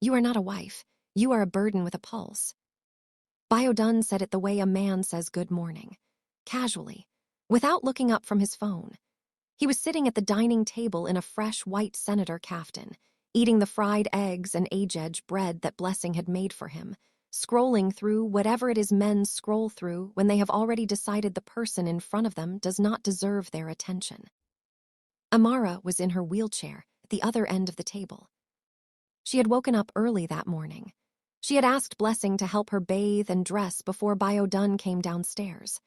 You are not a wife. You are a burden with a pulse. Biodun said it the way a man says good morning, casually, without looking up from his phone. He was sitting at the dining table in a fresh white senator caftan, eating the fried eggs and Ajibs bread that Blessing had made for him, scrolling through whatever it is men scroll through when they have already decided the person in front of them does not deserve their attention. Amara was in her wheelchair at the other end of the table. She had woken up early that morning. She had asked Blessing to help her bathe and dress before Biodun came downstairs.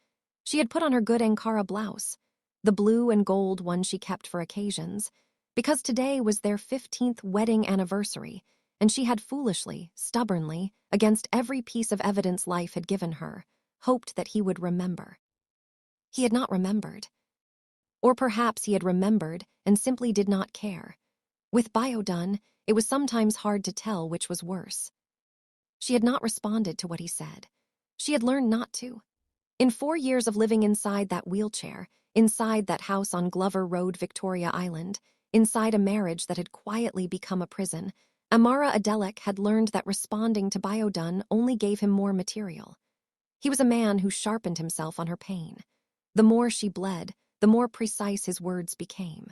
She had put on her good Ankara blouse, the blue and gold one she kept for occasions, because today was their 15th wedding anniversary, and she had foolishly, stubbornly, against every piece of evidence life had given her, hoped that he would remember. He had not remembered. Or perhaps he had remembered and simply did not care. With Biodun, it was sometimes hard to tell which was worse. She had not responded to what he said. She had learned not to. In 4 years of living inside that wheelchair, inside that house on Glover Road, Victoria Island, inside a marriage that had quietly become a prison, Amara Adeleke had learned that responding to Biodun only gave him more material. He was a man who sharpened himself on her pain. The more she bled, the more precise his words became.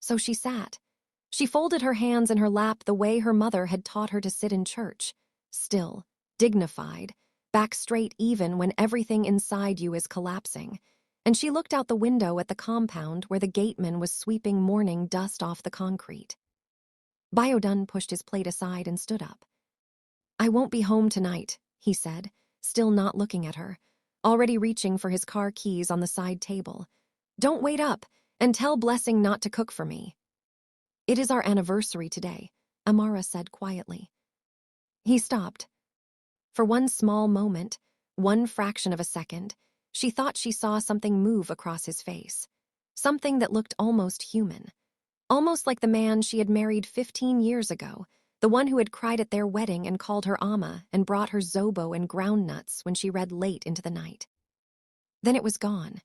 So she sat. She folded her hands in her lap the way her mother had taught her to sit in church, still, dignified, back straight even when everything inside you is collapsing, and she looked out the window at the compound where the gateman was sweeping morning dust off the concrete. Biodun pushed his plate aside and stood up. "I won't be home tonight," he said, still not looking at her, already reaching for his car keys on the side table. "Don't wait up, and tell Blessing not to cook for me." "It is our anniversary today," Amara said quietly. He stopped. For one small moment, one fraction of a second, she thought she saw something move across his face. Something that looked almost human. Almost like the man she had married 15 years ago, the one who had cried at their wedding and called her Amma and brought her zobo and ground nuts when she read late into the night. Then it was gone.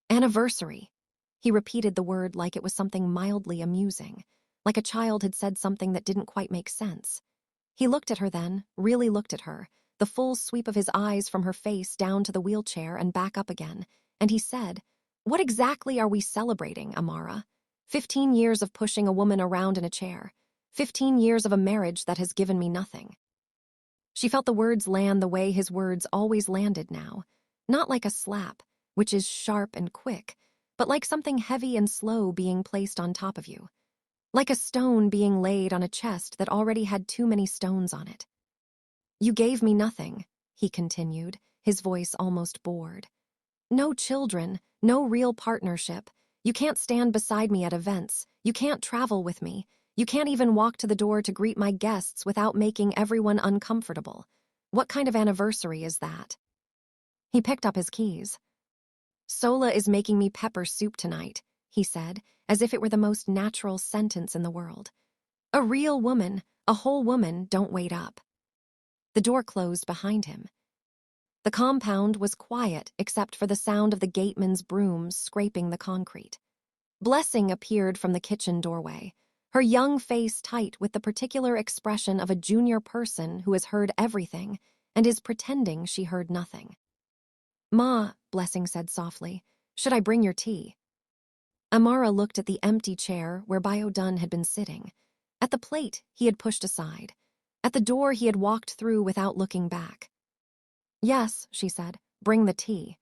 Anniversary. He repeated the word like it was something mildly amusing, like a child had said something that didn't quite make sense. He looked at her then, really looked at her, the full sweep of his eyes from her face down to the wheelchair and back up again, and he said, "What exactly are we celebrating, Amara? 15 years of pushing a woman around in a chair. 15 years of a marriage that has given me nothing." She felt the words land the way his words always landed now, not like a slap, which is sharp and quick, but like something heavy and slow being placed on top of you. Like a stone being laid on a chest that already had too many stones on it. "You gave me nothing," he continued, his voice almost bored. "No children, no real partnership. You can't stand beside me at events. You can't travel with me. You can't even walk to the door to greet my guests without making everyone uncomfortable. What kind of anniversary is that?" He picked up his keys. "Sola is making me pepper soup tonight," he said, as if it were the most natural sentence in the world. "A real woman, a whole woman, don't wait up." The door closed behind him. The compound was quiet except for the sound of the gateman's brooms scraping the concrete. Blessing appeared from the kitchen doorway, her young face tight with the particular expression of a junior person who has heard everything and is pretending she heard nothing. "Ma," Blessing said softly, "should I bring your tea?" Amara looked at the empty chair where Biodun had been sitting, at the plate he had pushed aside, at the door he had walked through without looking back. "Yes," she said, "bring the tea."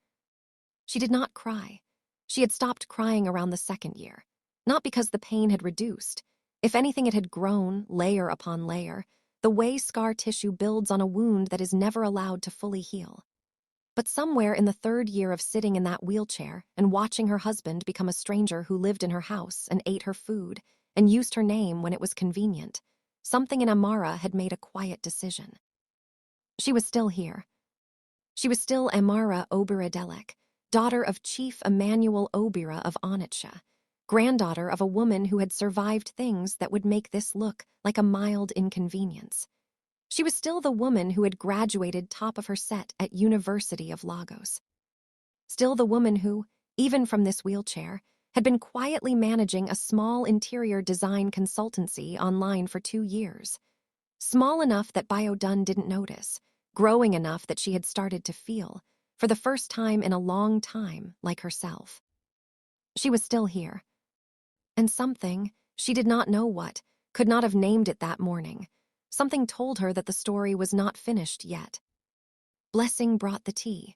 She did not cry. She had stopped crying around the 2nd year, not because the pain had reduced. If anything, it had grown, layer upon layer, the way scar tissue builds on a wound that is never allowed to fully heal. But somewhere in the 3rd year of sitting in that wheelchair and watching her husband become a stranger who lived in her house and ate her food and used her name when it was convenient, something in Amara had made a quiet decision. She was still here. She was still Amara Adeleke, daughter of Chief Emmanuel Obira of Onitsha, granddaughter of a woman who had survived things that would make this look like a mild inconvenience. She was still the woman who had graduated top of her set at University of Lagos. Still the woman who, even from this wheelchair, had been quietly managing a small interior design consultancy online for 2 years. Small enough that Biodun didn't notice, growing enough that she had started to feel, for the first time in a long time, like herself. She was still here. And something, she did not know what, could not have named it that morning. Something told her that the story was not finished yet. Blessing brought the tea.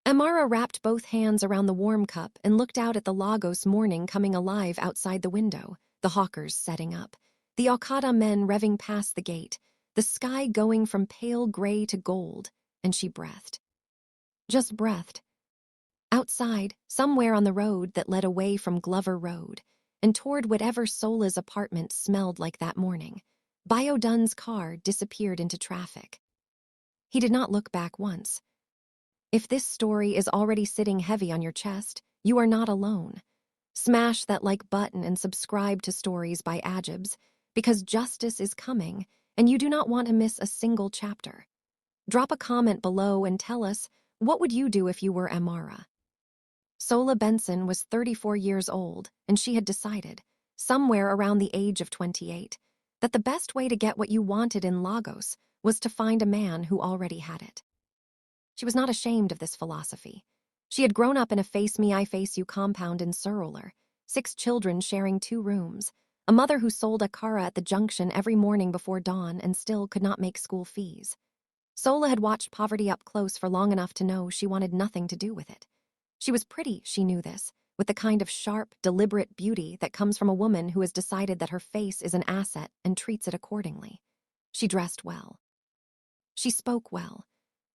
Amara wrapped both hands around the warm cup and looked out at the Lagos morning coming alive outside the window, the hawkers setting up, the Okada men revving past the gate, the sky going from pale gray to gold, and she breathed. Just breathed. Outside, somewhere on the road that led away from Glover Road, and toward whatever Sola's apartment smelled like that morning, Biodun's car disappeared into traffic. He did not look back once. If this story is already sitting heavy on your chest, you are not alone. Smash that like button and subscribe to Stories by Ajibs, because justice is coming and you do not want to miss a single chapter. Drop a comment below and tell us, what would you do if you were Amara? Sola Benson was 34 years old, and she had decided, somewhere around the age of 28, that the best way to get what you wanted in Lagos was to find a man who already had it. She was not ashamed of this philosophy. She had grown up in a face-me-I-face-you compound in Surroler, 6 children sharing 2 rooms, a mother who sold akara at the junction every morning before dawn and still could not make school fees. Sola had watched poverty up close for long enough to know she wanted nothing to do with it. She was pretty, she knew this, with the kind of sharp, deliberate beauty that comes from a woman who has decided that her face is an asset and treats it accordingly. She dressed well. She spoke well.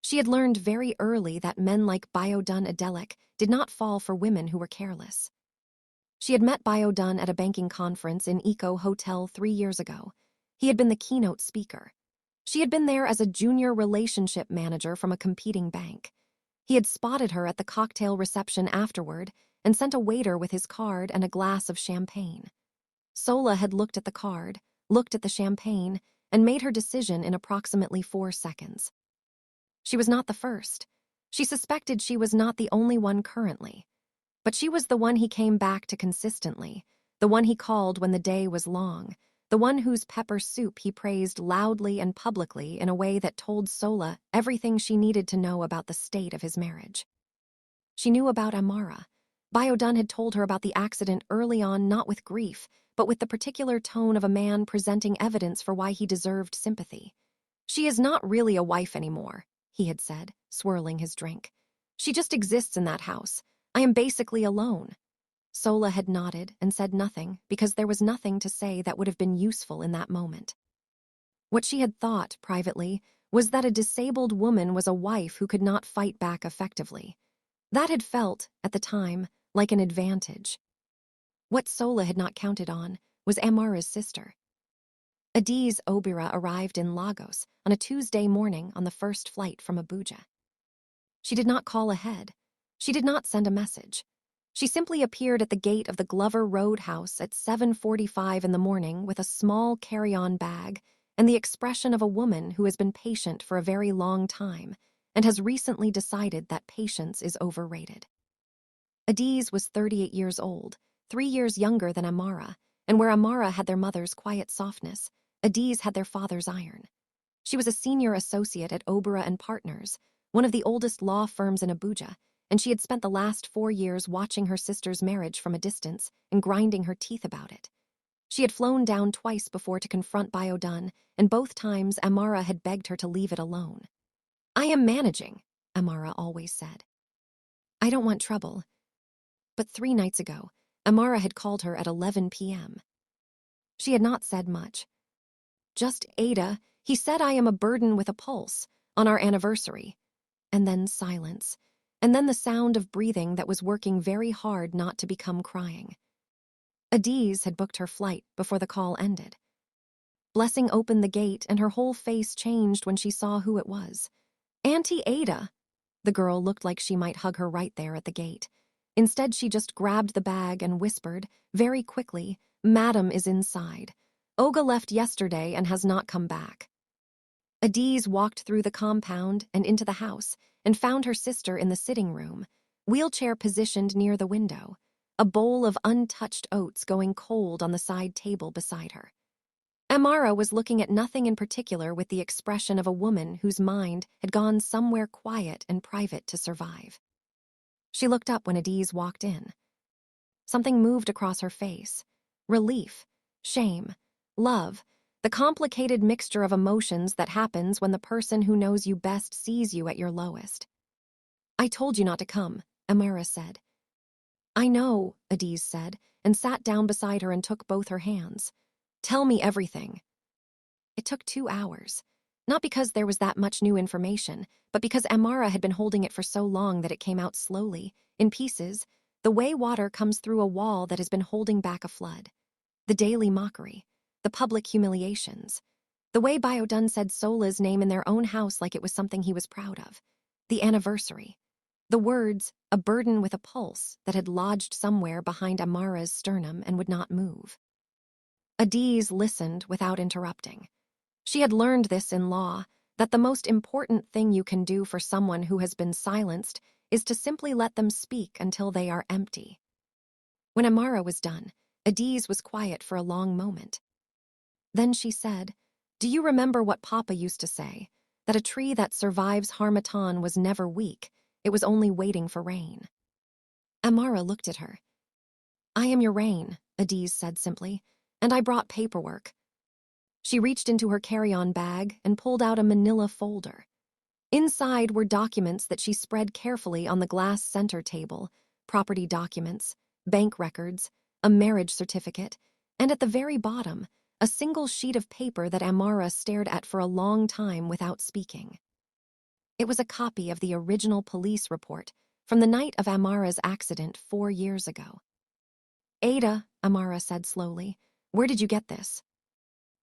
She had learned very early that men like Biodun Adeleke did not fall for women who were careless. She had met Biodun at a banking conference in Eco Hotel 3 years ago. He had been the keynote speaker. She had been there as a junior relationship manager from a competing bank. He had spotted her at the cocktail reception afterward and sent a waiter with his card and a glass of champagne. Sola had looked at the card, looked at the champagne, and made her decision in approximately 4 seconds. She was not the first. She suspected she was not the only one currently. But she was the one he came back to consistently, the one he called when the day was long, the one whose pepper soup he praised loudly and publicly in a way that told Sola everything she needed to know about the state of his marriage. She knew about Amara. Biodun had told her about the accident early on, not with grief, but with the particular tone of a man presenting evidence for why he deserved sympathy. "She is not really a wife anymore," he had said, swirling his drink. "She just exists in that house. I am basically alone." Sola had nodded and said nothing because there was nothing to say that would have been useful in that moment. What she had thought, privately, was that a disabled woman was a wife who could not fight back effectively. That had felt, at the time, like an advantage. What Sola had not counted on was Amara's sister. Adiz Obira arrived in Lagos on a Tuesday morning on the first flight from Abuja. She did not call ahead. She did not send a message. She simply appeared at the gate of the Glover Road house at 7:45 in the morning with a small carry-on bag and the expression of a woman who has been patient for a very long time and has recently decided that patience is overrated. Adiz was 38 years old, 3 years younger than Amara, and where Amara had their mother's quiet softness, Adiz had their father's iron. She was a senior associate at Obira and Partners, one of the oldest law firms in Abuja, and she had spent the last 4 years watching her sister's marriage from a distance and grinding her teeth about it. She had flown down twice before to confront Biodun, and both times Amara had begged her to leave it alone. "I am managing," Amara always said. "I don't want trouble." But 3 nights ago, Amara had called her at 11 p.m. She had not said much. "Just Ada, he said I am a burden with a pulse, on our anniversary." And then silence, and then the sound of breathing that was working very hard not to become crying. Adiz had booked her flight before the call ended. Blessing opened the gate and her whole face changed when she saw who it was. "Auntie Ada." The girl looked like she might hug her right there at the gate. Instead, she just grabbed the bag and whispered, very quickly, "Madam is inside. Olga left yesterday and has not come back." Adiz walked through the compound and into the house and found her sister in the sitting room, wheelchair positioned near the window, a bowl of untouched oats going cold on the side table beside her. Amara was looking at nothing in particular with the expression of a woman whose mind had gone somewhere quiet and private to survive. She looked up when Ajibs walked in. Something moved across her face. Relief, shame, love, the complicated mixture of emotions that happens when the person who knows you best sees you at your lowest. "I told you not to come," Amara said. "I know," Ajibs said, and sat down beside her and took both her hands. "Tell me everything." It took 2 hours. Not because there was that much new information, but because Amara had been holding it for so long that it came out slowly, in pieces, the way water comes through a wall that has been holding back a flood. The daily mockery, the public humiliations, the way Biodun said Sola's name in their own house like it was something he was proud of, the anniversary, the words, "a burden with a pulse," that had lodged somewhere behind Amara's sternum and would not move. Ajibs listened without interrupting. She had learned this in law, that the most important thing you can do for someone who has been silenced is to simply let them speak until they are empty. When Amara was done, Ajibs was quiet for a long moment. Then she said, "Do you remember what Papa used to say? That a tree that survives Harmattan was never weak, it was only waiting for rain." Amara looked at her. "I am your rain," Ajibs said simply, "and I brought paperwork." She reached into her carry-on bag and pulled out a manila folder. Inside were documents that she spread carefully on the glass center table, property documents, bank records, a marriage certificate, and at the very bottom, a single sheet of paper that Amara stared at for a long time without speaking. It was a copy of the original police report from the night of Amara's accident 4 years ago. "Ada," Amara said slowly, "where did you get this?"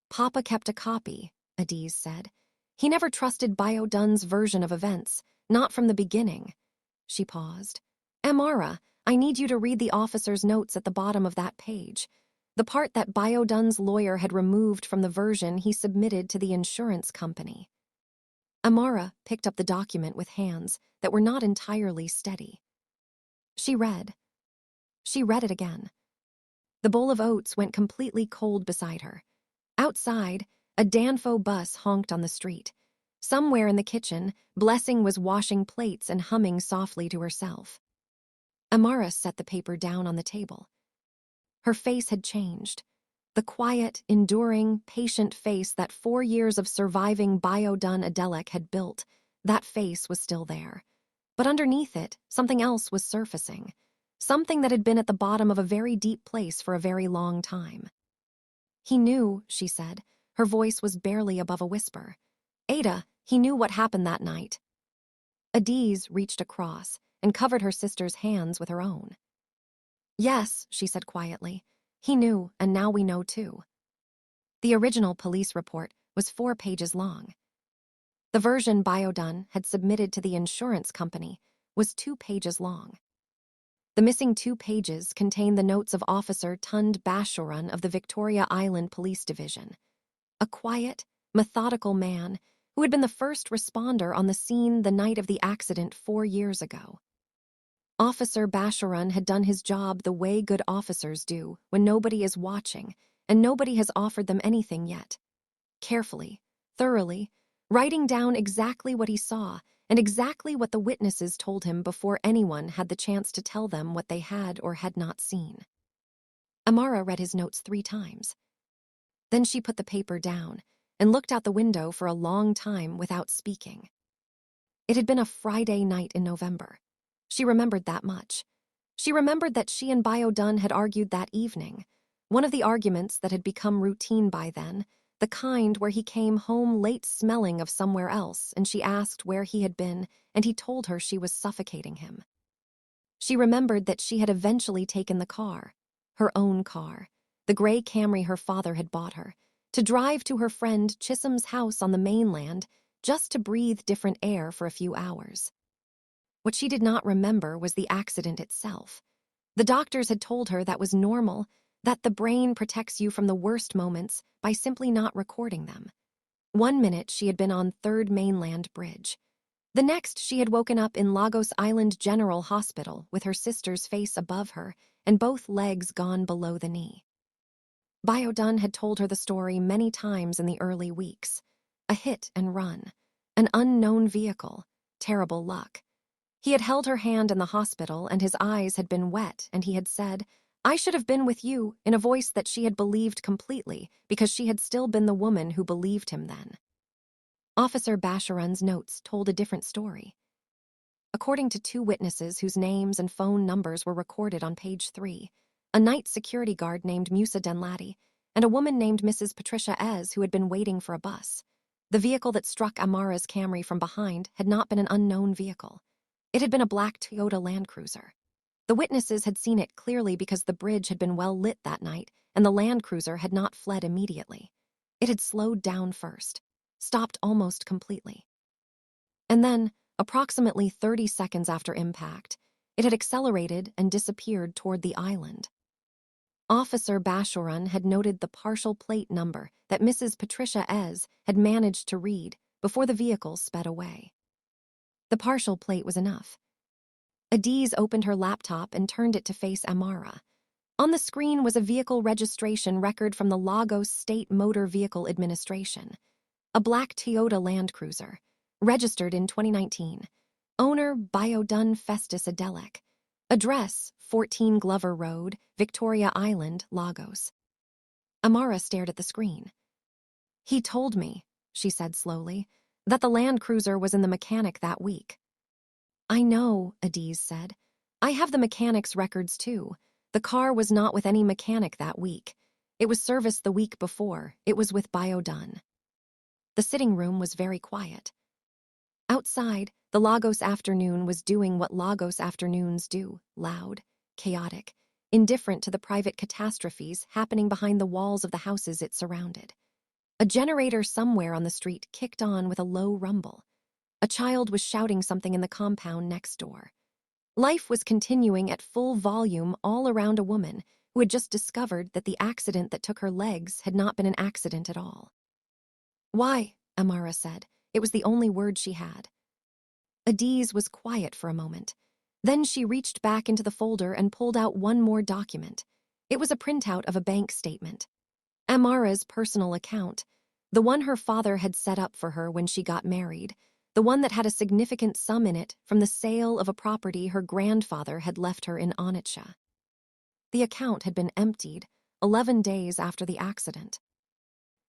"Papa kept a copy," Ajibs said. "He never trusted Biodun's version of events, not from the beginning." She paused. "Amara, I need you to read the officer's notes at the bottom of that page. The part that Biodun's lawyer had removed from the version he submitted to the insurance company." Amara picked up the document with hands that were not entirely steady. She read. She read it again. The bowl of oats went completely cold beside her. Outside, a Danfo bus honked on the street. Somewhere in the kitchen, Blessing was washing plates and humming softly to herself. Amara set the paper down on the table. Her face had changed. The quiet, enduring, patient face that 4 years of surviving Biodun Adeleke had built, that face was still there. But underneath it, something else was surfacing. Something that had been at the bottom of a very deep place for a very long time. "He knew," she said. Her voice was barely above a whisper. "Ada, he knew what happened that night." Ajibs reached across and covered her sister's hands with her own. "Yes," she said quietly. "He knew, and now we know too." The original police report was 4 pages long. The version Biodun had submitted to the insurance company was 2 pages long. The missing 2 pages contained the notes of Officer Tund Basharan of the Victoria Island Police Division, a quiet, methodical man who had been the first responder on the scene the night of the accident 4 years ago. Officer Basharan had done his job the way good officers do when nobody is watching and nobody has offered them anything yet. Carefully, thoroughly, writing down exactly what he saw and exactly what the witnesses told him before anyone had the chance to tell them what they had or had not seen. Amara read his notes 3 times. Then she put the paper down and looked out the window for a long time without speaking. It had been a Friday night in November. She remembered that much. She remembered that she and Biodun had argued that evening, one of the arguments that had become routine by then, the kind where he came home late smelling of somewhere else and she asked where he had been and he told her she was suffocating him. She remembered that she had eventually taken the car, her own car, the gray Camry her father had bought her, to drive to her friend Chisholm's house on the mainland just to breathe different air for a few hours. What she did not remember was the accident itself. The doctors had told her that was normal, that the brain protects you from the worst moments by simply not recording them. 1 minute she had been on 3rd Mainland Bridge. The next she had woken up in Lagos Island General Hospital with her sister's face above her and both legs gone below the knee. Biodun had told her the story many times in the early weeks. A hit and run. An unknown vehicle. Terrible luck. He had held her hand in the hospital and his eyes had been wet and he had said, "I should have been with you," in a voice that she had believed completely because she had still been the woman who believed him then. Officer Basharan's notes told a different story. According to two witnesses whose names and phone numbers were recorded on page 3, a night security guard named Musa Denladi and a woman named Mrs. Patricia Ez who had been waiting for a bus. The vehicle that struck Amara's Camry from behind had not been an unknown vehicle. It had been a black Toyota Land Cruiser. The witnesses had seen it clearly because the bridge had been well lit that night and the Land Cruiser had not fled immediately. It had slowed down first, stopped almost completely. And then, approximately 30 seconds after impact, it had accelerated and disappeared toward the island. Officer Basharan had noted the partial plate number that Mrs. Patricia Ez had managed to read before the vehicle sped away. The partial plate was enough. Adiz opened her laptop and turned it to face Amara. On the screen was a vehicle registration record from the Lagos State Motor Vehicle Administration. A black Toyota Land Cruiser, registered in 2019. Owner Biodun Adeleke. Address 14 Glover Road, Victoria Island, Lagos. Amara stared at the screen. "He told me," she said slowly, "that the Land Cruiser was in the mechanic that week." "I know," Adiz said. "I have the mechanic's records too. The car was not with any mechanic that week. It was serviced the week before. It was with Biodun." The sitting room was very quiet. Outside, the Lagos afternoon was doing what Lagos afternoons do, loud, chaotic, indifferent to the private catastrophes happening behind the walls of the houses it surrounded. A generator somewhere on the street kicked on with a low rumble. A child was shouting something in the compound next door. Life was continuing at full volume all around a woman who had just discovered that the accident that took her legs had not been an accident at all. "Why?" Amara said. It was the only word she had. Adiz was quiet for a moment. Then she reached back into the folder and pulled out one more document. It was a printout of a bank statement. Amara's personal account, the one her father had set up for her when she got married, the one that had a significant sum in it from the sale of a property her grandfather had left her in Onitsha. The account had been emptied 11 days after the accident.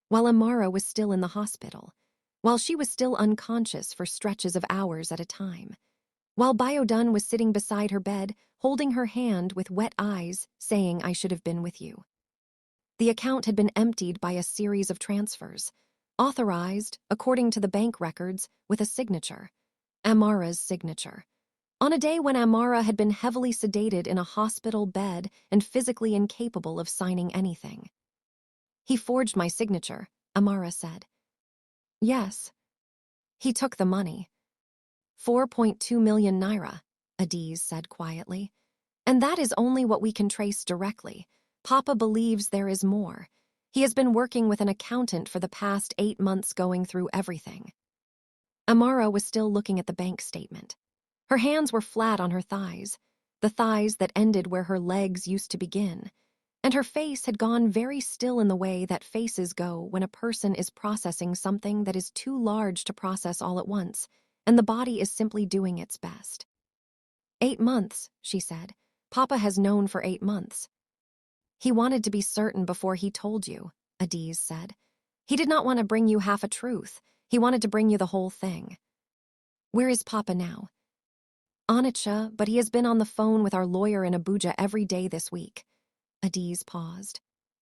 While Amara was still in the hospital, while she was still unconscious for stretches of hours at a time, while Biodun was sitting beside her bed, holding her hand with wet eyes, saying, "I should have been with you." The account had been emptied by a series of transfers, authorized, according to the bank records, with a signature, Amara's signature, on a day when Amara had been heavily sedated in a hospital bed and physically incapable of signing anything. "He forged my signature," Amara said. "Yes." "He took the money." 4.2 million naira, Adiz said quietly. "And that is only what we can trace directly. Papa believes there is more. He has been working with an accountant for the past 8 months going through everything." Amara was still looking at the bank statement. Her hands were flat on her thighs, the thighs that ended where her legs used to begin, and her face had gone very still in the way that faces go when a person is processing something that is too large to process all at once, and the body is simply doing its best. 8 months, she said. Papa has known for 8 months. "He wanted to be certain before he told you," Adiz said. "He did not want to bring you half a truth. He wanted to bring you the whole thing." "Where is Papa now?" "Onitsha, but he has been on the phone with our lawyer in Abuja every day this week." Adiz paused.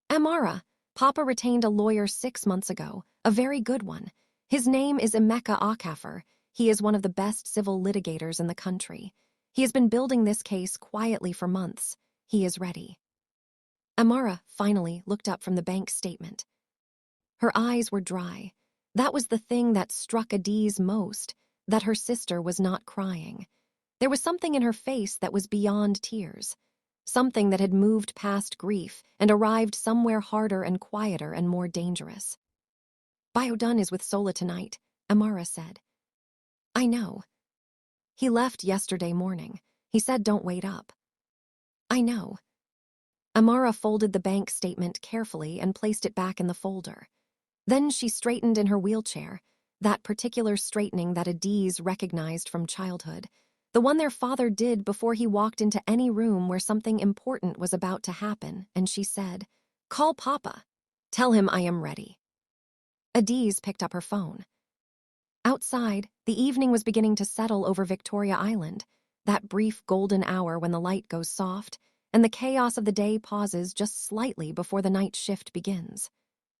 "Amara, Papa retained a lawyer 6 months ago, a very good one. His name is Emeka Okafor. He is one of the best civil litigators in the country. He has been building this case quietly for months. He is ready." Amara finally looked up from the bank statement. Her eyes were dry. That was the thing that struck Adiz most, that her sister was not crying. There was something in her face that was beyond tears. Something that had moved past grief and arrived somewhere harder and quieter and more dangerous. "Biodun is with Sola tonight," Amara said. "I know. He left yesterday morning. He said don't wait up." "I know." Amara folded the bank statement carefully and placed it back in the folder. Then she straightened in her wheelchair, that particular straightening that Ajibs recognized from childhood, the one their father did before he walked into any room where something important was about to happen, and she said, "Call Papa. Tell him I am ready." Ajibs picked up her phone. Outside, the evening was beginning to settle over Victoria Island, that brief golden hour when the light goes soft and the chaos of the day pauses just slightly before the night shift begins.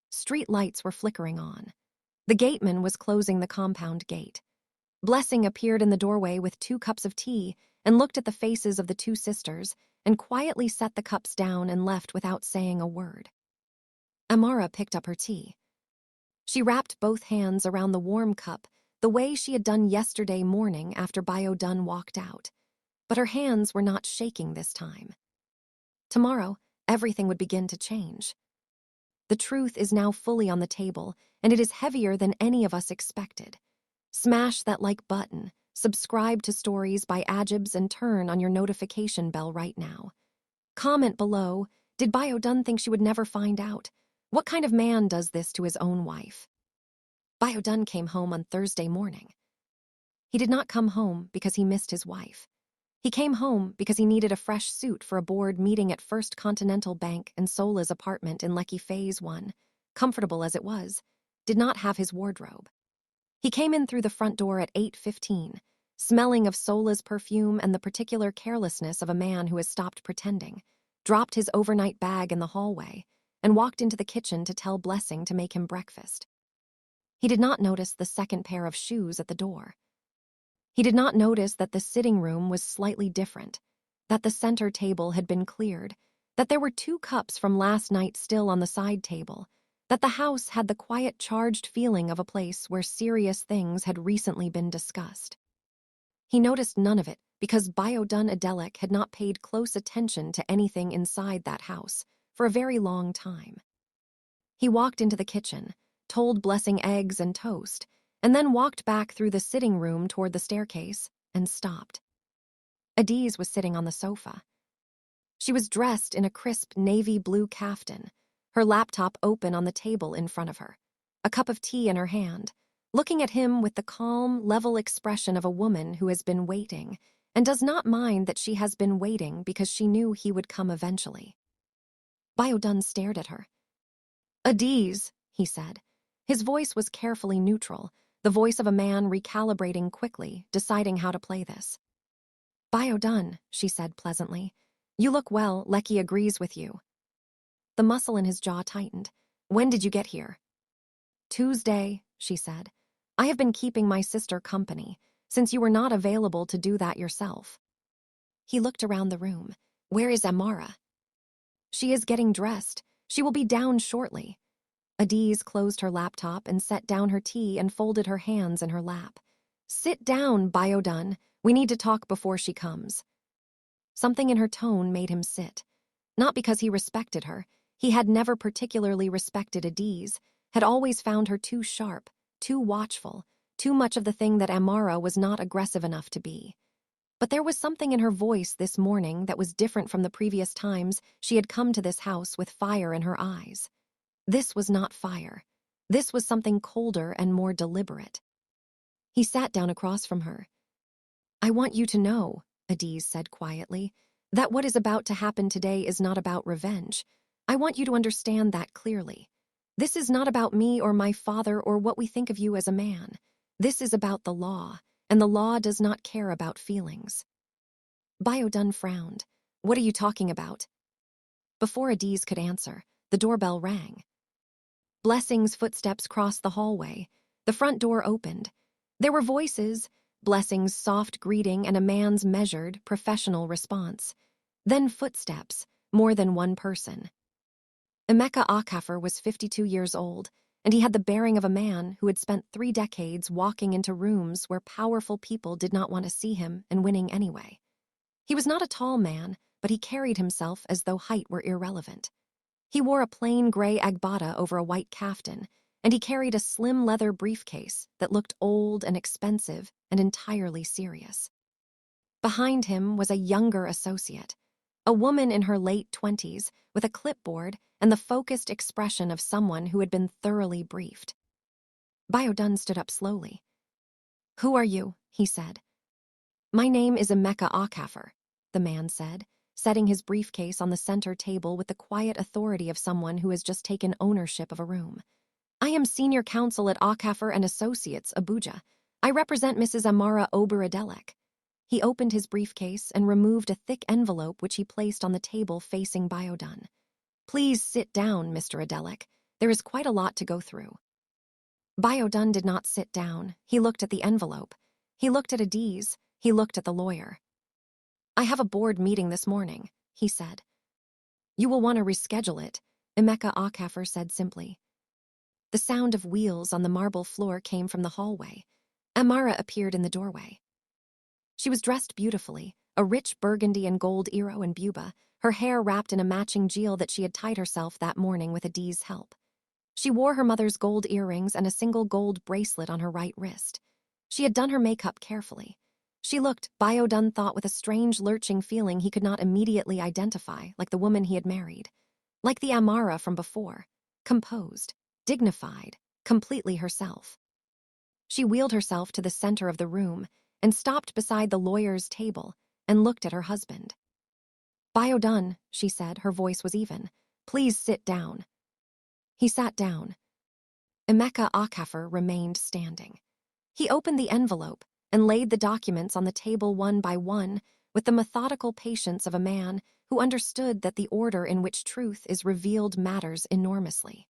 Street lights were flickering on. The gateman was closing the compound gate. Blessing appeared in the doorway with 2 cups of tea and looked at the faces of the 2 sisters and quietly set the cups down and left without saying a word. Amara picked up her tea. She wrapped both hands around the warm cup the way she had done yesterday morning after Biodun walked out, but her hands were not shaking this time. Tomorrow, everything would begin to change. The truth is now fully on the table, and it is heavier than any of us expected. Smash that like button, subscribe to stories by Ajibs, and turn on your notification bell right now. Comment below, did Biodun think she would never find out? What kind of man does this to his own wife? Biodun came home on Thursday morning. He did not come home because he missed his wife. He came home because he needed a fresh suit for a board meeting at First Continental Bank, and Sola's apartment in Lekki Phase 1, comfortable as it was, did not have his wardrobe. He came in through the front door at 8:15, smelling of Sola's perfume and the particular carelessness of a man who has stopped pretending, dropped his overnight bag in the hallway, and walked into the kitchen to tell Blessing to make him breakfast. He did not notice the second pair of shoes at the door. He did not notice that the sitting room was slightly different, that the center table had been cleared, that there were 2 cups from last night still on the side table, that the house had the quiet, charged feeling of a place where serious things had recently been discussed. He noticed none of it because Biodun Adeleke had not paid close attention to anything inside that house for a very long time. He walked into the kitchen, told Blessing eggs and toast, and then walked back through the sitting room toward the staircase and stopped. Ajibs was sitting on the sofa. She was dressed in a crisp navy blue kaftan, her laptop open on the table in front of her, a cup of tea in her hand, looking at him with the calm, level expression of a woman who has been waiting and does not mind that she has been waiting because she knew he would come eventually. Biodun stared at her. "Ajibs," he said. His voice was carefully neutral, the voice of a man recalibrating quickly, deciding how to play this. "Biodun," she said pleasantly. "You look well. Lekki agrees with you." The muscle in his jaw tightened. "When did you get here?" "Tuesday," she said. "I have been keeping my sister company, since you were not available to do that yourself." He looked around the room. "Where is Amara?" "She is getting dressed. She will be down shortly." Ajibs closed her laptop and set down her tea and folded her hands in her lap. "Sit down, Biodun. We need to talk before she comes." Something in her tone made him sit. Not because he respected her. He had never particularly respected Ajibs, had always found her too sharp, too watchful, too much of the thing that Amara was not aggressive enough to be. But there was something in her voice this morning that was different from the previous times she had come to this house with fire in her eyes. This was not fire. This was something colder and more deliberate. He sat down across from her. "I want you to know," Ajibs said quietly, "that what is about to happen today is not about revenge. I want you to understand that clearly. This is not about me or my father or what we think of you as a man. This is about the law, and the law does not care about feelings." Biodun frowned. "What are you talking about?" Before Ajibs could answer, the doorbell rang. Blessing's footsteps crossed the hallway. The front door opened. There were voices, Blessing's soft greeting and a man's measured, professional response. Then footsteps, more than one person. Emeka Akafor was 52 years old, and he had the bearing of a man who had spent 3 decades walking into rooms where powerful people did not want to see him and winning anyway. He was not a tall man, but he carried himself as though height were irrelevant. He wore a plain gray agbada over a white kaftan, and he carried a slim leather briefcase that looked old and expensive and entirely serious. Behind him was a younger associate. A woman in her late 20s, with a clipboard and the focused expression of someone who had been thoroughly briefed. Biodun stood up slowly. "Who are you?" he said. "My name is Emeka Akafor," the man said, setting his briefcase on the center table with the quiet authority of someone who has just taken ownership of a room. "I am senior counsel at Akafor and Associates, Abuja. I represent Mrs. Amara Adeleke." He opened his briefcase and removed a thick envelope which he placed on the table facing Biodun. "Please sit down, Mr. Adeleke. There is quite a lot to go through." Biodun did not sit down. He looked at the envelope. He looked at Ajibs. He looked at the lawyer. "I have a board meeting this morning," he said. "You will want to reschedule it," Emeka Akafor said simply. The sound of wheels on the marble floor came from the hallway. Amara appeared in the doorway. She was dressed beautifully, a rich burgundy and gold iro and buba, her hair wrapped in a matching gel that she had tied herself that morning with Adi's help. She wore her mother's gold earrings and a single gold bracelet on her right wrist. She had done her makeup carefully. She looked, Biodun thought, with a strange lurching feeling he could not immediately identify, like the woman he had married. Like the Amara from before. Composed, dignified, completely herself. She wheeled herself to the center of the room and stopped beside the lawyer's table and looked at her husband. "Biodun," she said, her voice was even. "Please sit down." He sat down. Emeka Akafor remained standing. He opened the envelope and laid the documents on the table one by one with the methodical patience of a man who understood that the order in which truth is revealed matters enormously.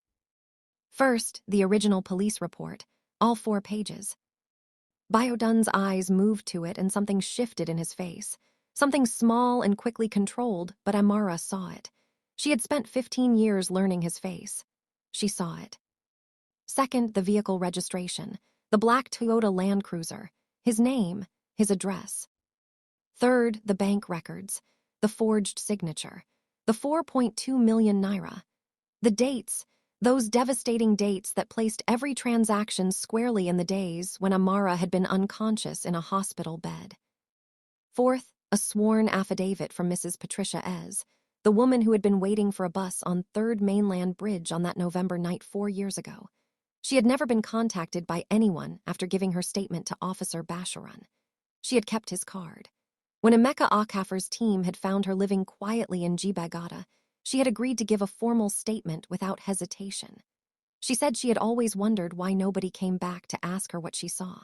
First, the original police report, all 4 pages. Biodun's eyes moved to it and something shifted in his face. Something small and quickly controlled, but Amara saw it. She had spent 15 years learning his face. She saw it. Second, the vehicle registration, the black Toyota Land Cruiser, his name, his address. Third, the bank records, the forged signature, the 4.2 million naira. The dates, those devastating dates that placed every transaction squarely in the days when Amara had been unconscious in a hospital bed. Fourth, a sworn affidavit from Mrs. Patricia Ez, the woman who had been waiting for a bus on 3rd Mainland Bridge on that November night 4 years ago. She had never been contacted by anyone after giving her statement to Officer Basharan. She had kept his card. When Emeka Akafor's team had found her living quietly in Jibagata, she had agreed to give a formal statement without hesitation. She said she had always wondered why nobody came back to ask her what she saw.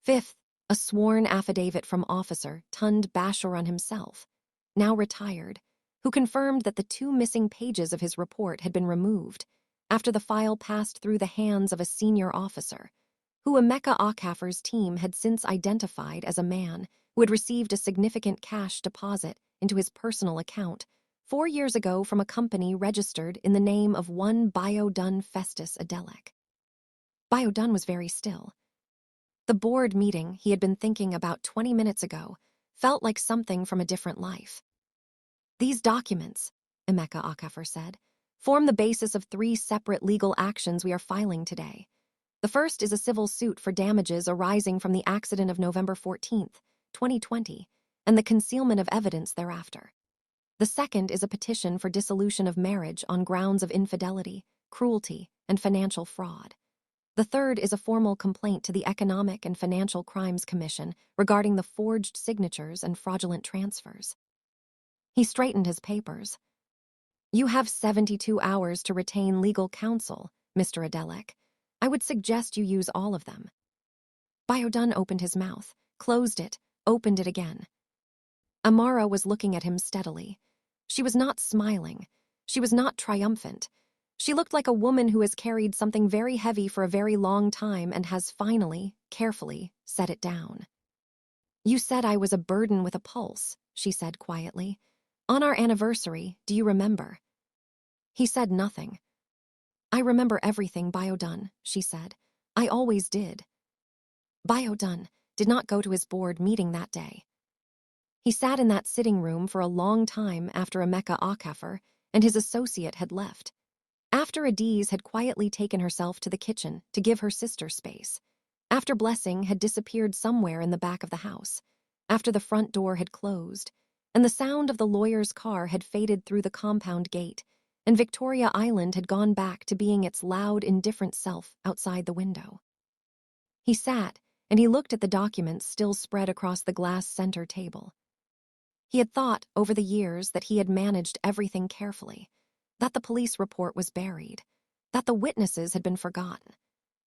Fifth, a sworn affidavit from Officer Tund Basharan himself, now retired, who confirmed that the 2 missing pages of his report had been removed after the file passed through the hands of a senior officer, who Emeka Akafor's team had since identified as a man who had received a significant cash deposit into his personal account 4 years ago from a company registered in the name of one Biodun Adeleke. Biodun was very still. The board meeting he had been thinking about 20 minutes ago felt like something from a different life. "These documents," Emeka Akafor said, "form the basis of 3 separate legal actions we are filing today. The first is a civil suit for damages arising from the accident of November 14th, 2020, and the concealment of evidence thereafter. The second is a petition for dissolution of marriage on grounds of infidelity, cruelty, and financial fraud. The third is a formal complaint to the Economic and Financial Crimes Commission regarding the forged signatures and fraudulent transfers." He straightened his papers. "You have 72 hours to retain legal counsel, Mr. Adeleke. I would suggest you use all of them." Biodun opened his mouth, closed it, opened it again. Amara was looking at him steadily. She was not smiling. She was not triumphant. She looked like a woman who has carried something very heavy for a very long time and has finally, carefully, set it down. "You said I was a burden with a pulse," she said quietly. "On our anniversary, do you remember?" He said nothing. "I remember everything, Biodun," she said. "I always did." Biodun did not go to his board meeting that day. He sat in that sitting room for a long time after Emeka Akafor and his associate had left. After Adiz had quietly taken herself to the kitchen to give her sister space. After Blessing had disappeared somewhere in the back of the house. After the front door had closed. and the sound of the lawyer's car had faded through the compound gate, and Victoria Island had gone back to being its loud, indifferent self outside the window. He sat, and he looked at the documents still spread across the glass center table. He had thought, over the years, that he had managed everything carefully, that the police report was buried, that the witnesses had been forgotten,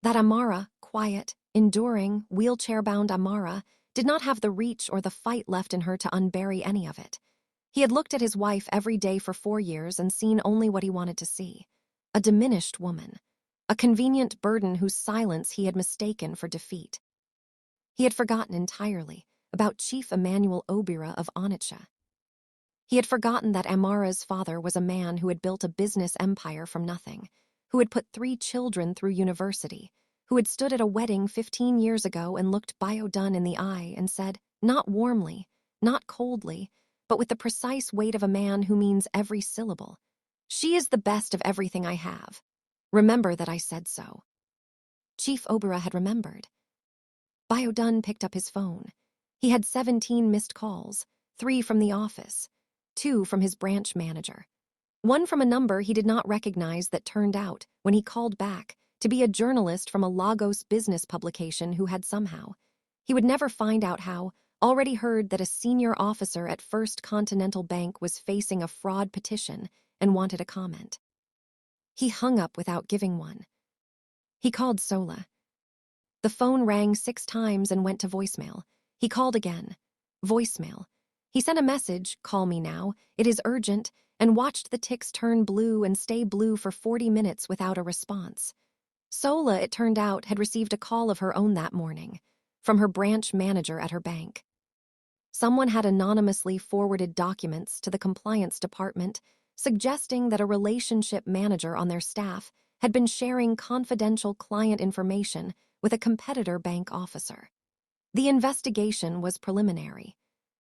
that Amara, quiet, enduring, wheelchair-bound Amara, did not have the reach or the fight left in her to unbury any of it. He had looked at his wife every day for 4 years and seen only what he wanted to see. A diminished woman. A convenient burden whose silence he had mistaken for defeat. He had forgotten entirely about Chief Emmanuel Obira of Onitsha. He had forgotten that Amara's father was a man who had built a business empire from nothing, who had put 3 children through university, who had stood at a wedding 15 years ago and looked Biodun in the eye and said, not warmly, not coldly, but with the precise weight of a man who means every syllable, "She is the best of everything I have. Remember that I said so." Chief Obira had remembered. Biodun picked up his phone. He had 17 missed calls, 3 from the office, 2 from his branch manager, 1 from a number he did not recognize that turned out, when he called back, to be a journalist from a Lagos business publication who had somehow, he would never find out how, already heard that a senior officer at First Continental Bank was facing a fraud petition and wanted a comment. He hung up without giving one. He called Sola. The phone rang 6 times and went to voicemail. He called again. Voicemail. He sent a message, "Call me now, it is urgent," and watched the ticks turn blue and stay blue for 40 minutes without a response. Sola, it turned out, had received a call of her own that morning, from her branch manager at her bank. Someone had anonymously forwarded documents to the compliance department suggesting that a relationship manager on their staff had been sharing confidential client information with a competitor bank officer. The investigation was preliminary.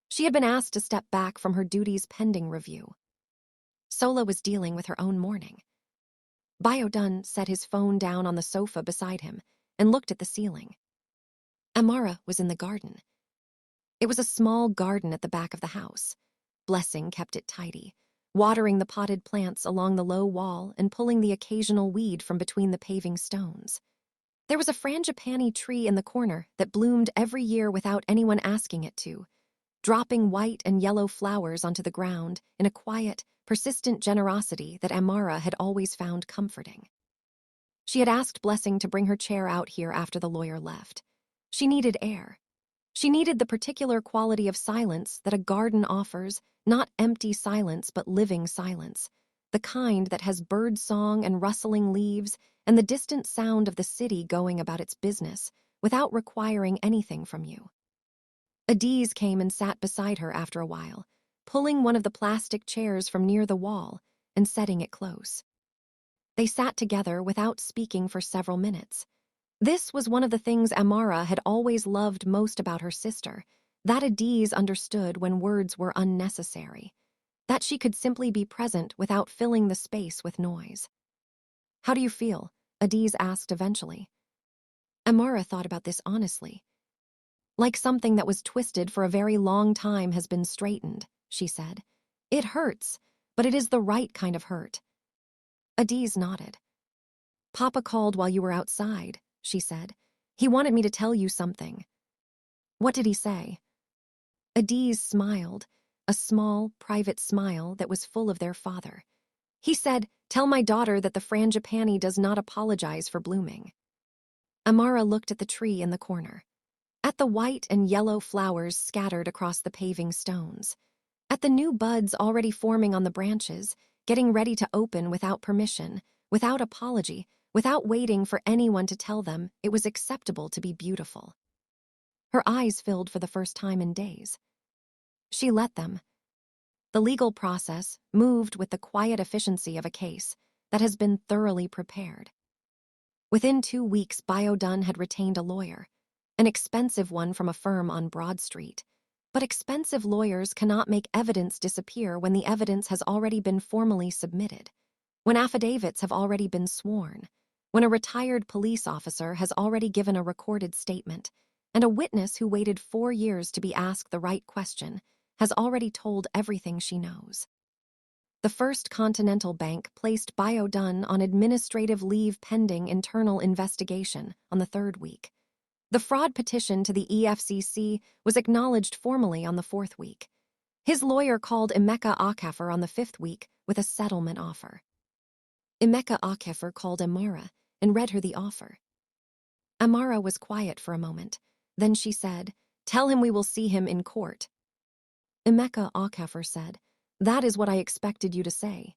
She had been asked to step back from her duties pending review. Sola was dealing with her own mourning. Biodun set his phone down on the sofa beside him and looked at the ceiling. Amara was in the garden. It was a small garden at the back of the house. Blessing kept it tidy, watering the potted plants along the low wall and pulling the occasional weed from between the paving stones. There was a frangipani tree in the corner that bloomed every year without anyone asking it to, dropping white and yellow flowers onto the ground in a quiet, persistent generosity that Amara had always found comforting. She had asked Blessing to bring her chair out here after the lawyer left. She needed air. She needed the particular quality of silence that a garden offers, not empty silence but living silence, the kind that has bird song and rustling leaves and the distant sound of the city going about its business without requiring anything from you. Ajibs came and sat beside her after a while, pulling one of the plastic chairs from near the wall and setting it close. They sat together without speaking for several minutes. This was one of the things Amara had always loved most about her sister, that Ajibs understood when words were unnecessary, that she could simply be present without filling the space with noise. "How do you feel?" Ajibs asked eventually. Amara thought about this honestly. "Like something that was twisted for a very long time has been straightened," she said. "It hurts, but it is the right kind of hurt." Ajibs nodded. "Papa called while you were outside," she said. "He wanted me to tell you something." "What did he say?" Ajibs smiled, a small, private smile that was full of their father. "He said, 'Tell my daughter that the frangipani does not apologize for blooming.'" Amara looked at the tree in the corner, at the white and yellow flowers scattered across the paving stones, at the new buds already forming on the branches, getting ready to open without permission, without apology, without waiting for anyone to tell them it was acceptable to be beautiful. Her eyes filled for the first time in days. She let them. The legal process moved with the quiet efficiency of a case that has been thoroughly prepared. Within 2 weeks, Biodun had retained a lawyer, an expensive one from a firm on Broad Street. But expensive lawyers cannot make evidence disappear when the evidence has already been formally submitted, when affidavits have already been sworn, when a retired police officer has already given a recorded statement, and a witness who waited 4 years to be asked the right question has already told everything she knows. The First Continental Bank placed Biodun on administrative leave pending internal investigation on the third week. The fraud petition to the EFCC was acknowledged formally on the fourth week. His lawyer called Emeka Okafor on the fifth week with a settlement offer. Emeka Okafor called Amara and read her the offer. Amara was quiet for a moment. Then she said, "Tell him we will see him in court." Emeka Okafor said, "That is what I expected you to say."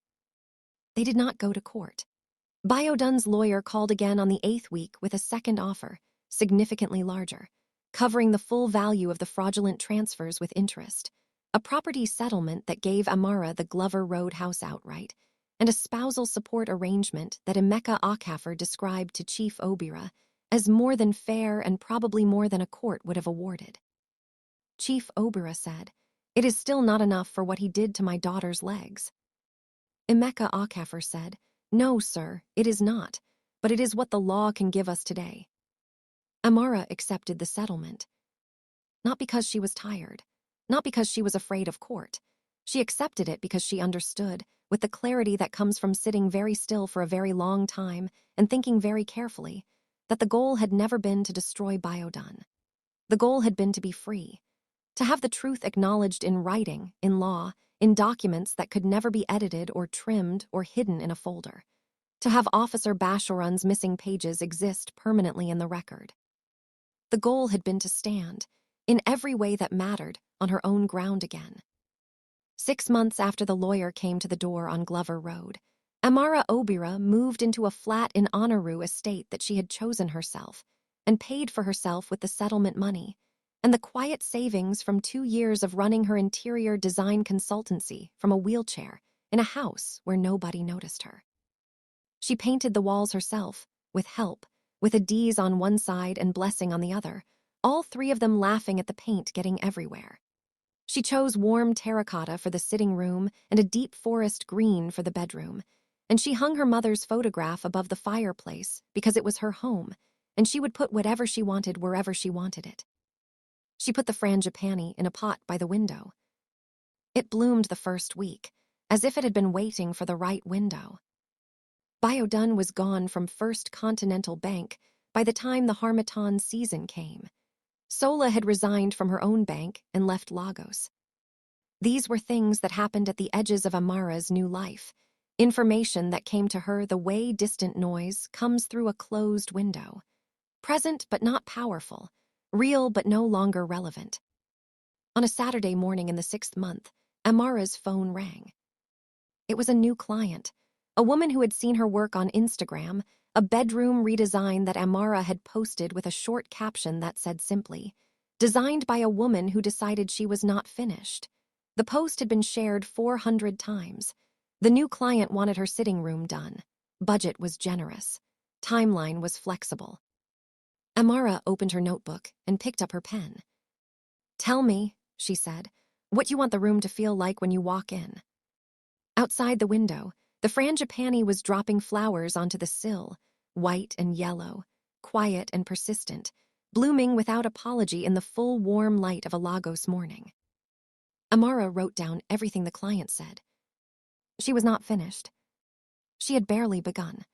They did not go to court. Biodun's lawyer called again on the eighth week with a second offer, significantly larger, covering the full value of the fraudulent transfers with interest, a property settlement that gave Amara the Glover Road house outright, and a spousal support arrangement that Emeka Okafor described to Chief Obira as more than fair and probably more than a court would have awarded. Chief Obira said, "It is still not enough for what he did to my daughter's legs." Emeka Okafor said, "No, sir, it is not, but it is what the law can give us today." Amara accepted the settlement. Not because she was tired, not because she was afraid of court. She accepted it because she understood, with the clarity that comes from sitting very still for a very long time and thinking very carefully, that the goal had never been to destroy Biodun. The goal had been to be free, to have the truth acknowledged in writing, in law, in documents that could never be edited or trimmed or hidden in a folder, to have Officer Bashorun's missing pages exist permanently in the record. The goal had been to stand, in every way that mattered, on her own ground again. 6 months after the lawyer came to the door on Glover Road, Amara Obira moved into a flat in Honoru estate that she had chosen herself and paid for herself with the settlement money and the quiet savings from 2 years of running her interior design consultancy from a wheelchair in a house where nobody noticed her. She painted the walls herself, with help, with a D's on one side and blessing on the other, all three of them laughing at the paint getting everywhere. She chose warm terracotta for the sitting room and a deep forest green for the bedroom, and she hung her mother's photograph above the fireplace because it was her home, and she would put whatever she wanted wherever she wanted it. She put the frangipani in a pot by the window. It bloomed the first week, as if it had been waiting for the right window. Biodun was gone from First Continental Bank by the time the Harmattan season came. Sola had resigned from her own bank and left Lagos. These were things that happened at the edges of Amara's new life, information that came to her the way distant noise comes through a closed window, present but not powerful, real but no longer relevant. On a Saturday morning in the 6th month, Amara's phone rang. It was a new client, a woman who had seen her work on Instagram, a bedroom redesign that Amara had posted with a short caption that said simply, "Designed by a woman who decided she was not finished." The post had been shared 400 times. The new client wanted her sitting room done. Budget was generous. Timeline was flexible. Amara opened her notebook and picked up her pen. "Tell me," she said, "what you want the room to feel like when you walk in." Outside the window, the frangipani was dropping flowers onto the sill, white and yellow, quiet and persistent, blooming without apology in the full warm light of a Lagos morning. Amara wrote down everything the client said. She was not finished. She had barely begun.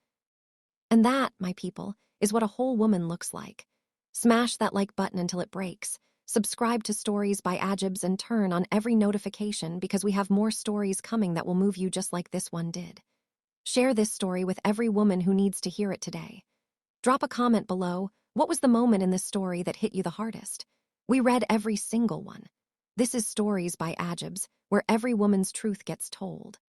And that, my people, is what a whole woman looks like. Smash that like button until it breaks. Subscribe to Stories by Ajibs and turn on every notification because we have more stories coming that will move you just like this one did. Share this story with every woman who needs to hear it today. Drop a comment below. What was the moment in this story that hit you the hardest? We read every single one. This is Stories by Ajibs, where every woman's truth gets told.